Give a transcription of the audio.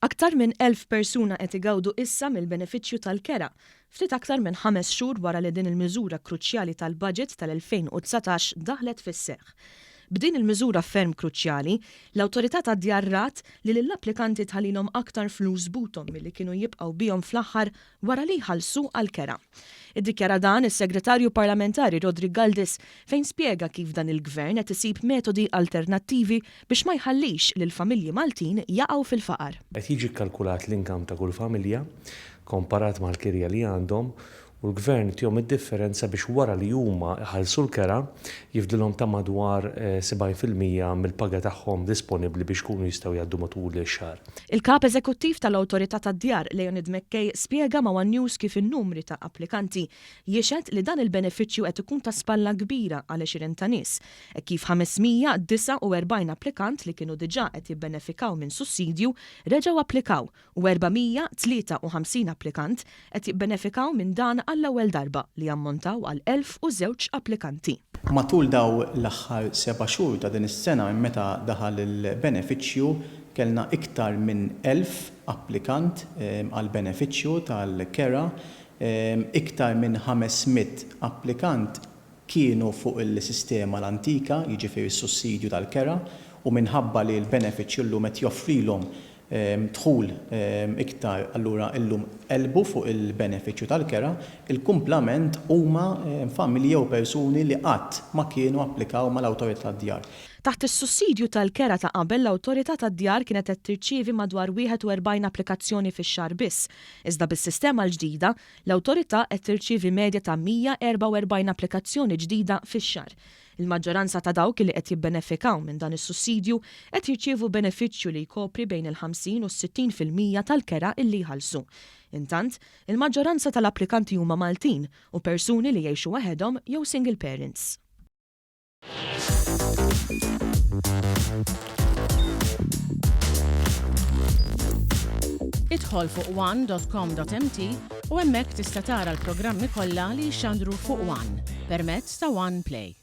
Aktar minn 1000 persuna qed igawdu issa mill-benefiċċju tal-kera, ftit aktar minn 5 xhur wara li din il-miżura kruċjali tal-budget tal-2019 daħlet fis-seħħ. B'din il-miżura ferm kruċjali, l-awtorità tad-djarrat li lill-applikanti tħallilhom aktar flus butom milli kienu jibqgħu bihom fl-aħħar wara li jħallsu għall-kera. Iddikjara dan is-Segretarju Parlamentari Rodri Galdis fejn spjega kif dan il-Gvern qed isib metodi alternattivi biex ma jħallix lil familji Maltin jaqgħu fil-faqar. Qed jiġi kkalkulat l-inkam ta' kull familja komparat mal-kirja li għandhom u l-Gvern tihom id-differenza biex wara li huma ħallsu l-kera jifdilhom ta' madwar 70% mill-paga tagħhom disponibbli biex kunu jistgħu jgħaddu matul ix-xahar. Il-Kap Eżekuttiv tal-Awtorità tad-Djar Leonid Mekkej spjega ma' One News kif in-numri ta' applikanti jixed li dan il-benefiċċju qed ikun ta' spalla kbira għal 20 ta' nies, kif 549 applikant li kienu diġà qed jibbenefikaw minn sussidju reġgħu applikaw u 453 applikant qed jibbenefikaw minn dan għall-ewwel darba li ammontaw għal 1002 applikanti. Matul daw l-aħħar 7 xhur ta' din is-sena meta daħal il-benefiċċju kellna iktar minn 1000 applikant għal benefiċċju tal-kera, iktar minn 500 applikant kienu fuq il-sistema l-antika, jiġifieri s-sussidju tal-kera, u minħabba li l-benefiċċju llum qed joffrilhom dħul iktar allura illum qalbu fuq il-benefiċċju tal-kera, il-kumplament huma familji jew persuni li qatt ma kienu applikaw mal-Awtorità tad-Djar. Taħt is-sussidju tal-kera ta' qabel l-Awtorità tad-Djar kienet qed tirċievi madwar 41 applikazzjoni fix-xahar biss. Iżda bis-sistema l-ġdida, l-Awtorità qed tirċievi medja ta' 144 applikazzjoni ġdida fix-xahar. Il-maġġoranza ta' dawk li qed jibbenefikaw minn dan is-sussidju qed jirċievu benefiċċju li jkopri bejn il-50 u 60% tal-kera illi jħallsu. Intant, il-maġġoranza tal-applikanti huma Maltin u persuni li jgħixu waħedhom jew single parents. Idħol fuq one.com.mt u hemmhekk tista' tara l-programmi kollha li jxandru fuq One permezz ta' One Play.